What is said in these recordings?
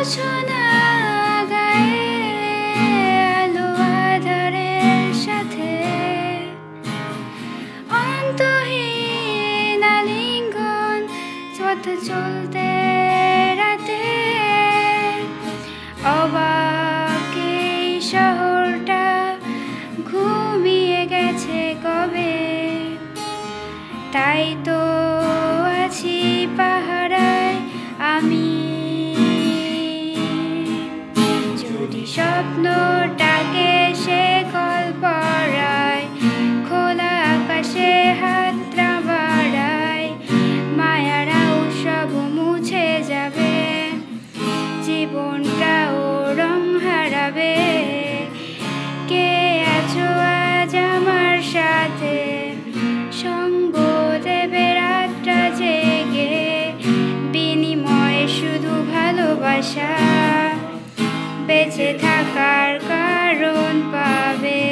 জোছনা গায়ে আলো আঁধারের সাথে অন্তহীন আলিঙ্গন পথ চলতে রাতে অবাক এই শহরটা ঘুমিয়ে গেছে কবে। তাই তো আছি পাহারায় আমি। যদি স্বপ্নটাকে সে কল পড়ায়, খোলা আকাশে হাতটা বাড়ায়, মায়ারাও সব মুছে যাবে, জীবনটাও রং হারাবে। কে আছো আজ আমার সাথে, সঙ্গ দেবে রাতটা জেগে, বিনিময়ে শুধু ভালোবাসা, বেঁচে থাকার কারণ পাবে।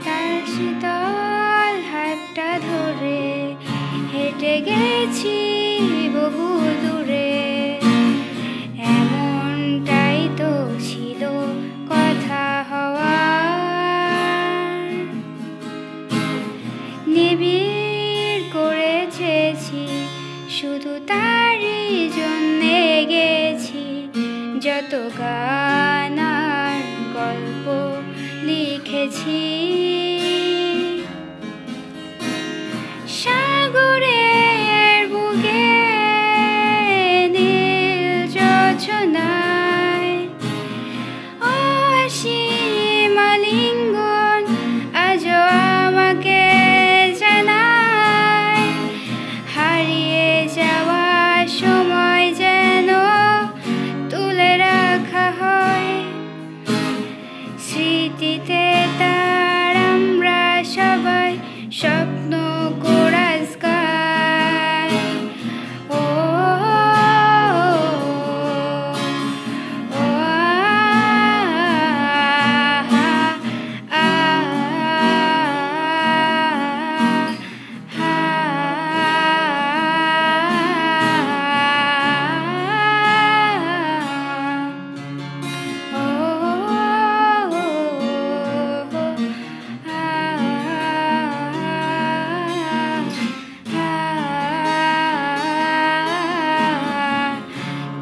তার শীতল হাতটা ধরে হেঁটে গেছি বহু দূরে, এমনটাই তো ছিল কথা হওয়ার। নিবিড় করে চেয়েছি, শুধু তারই জন্যে গেছি, যত গান আর গল্প লিখেছি। সাগরের বুকে নীল জোছনায় অসীম আলিঙ্গন আজও আমাকে জানায়, হারিয়ে যাওয়া সময় যেন তুলে রাখা হয় স্মৃতিতে। তার আমরা সবাই স্বপ্ন কোরাস গায়। ও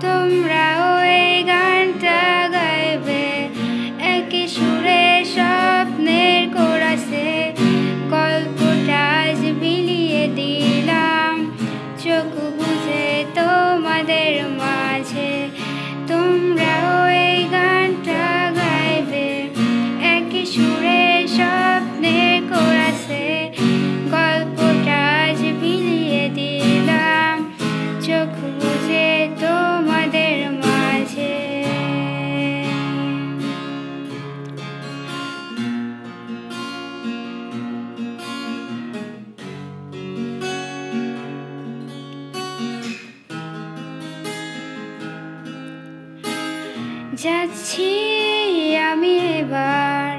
তোমরাও এই গানটা গাইবে একই সুরে স্বপ্নের কোরাসে, গল্পটা আজ বিলিয়ে দিলাম চোখ বুঝে তোমাদের মাঝে। তোমরাও এই গানটা গাইবে একই সুরে স্বপ্নের কোরাসে, গল্পটা আজ বিলিয়ে দিলাম চোখ বুঝে তোমাদের মাঝে। যাচ্ছি আমি এবার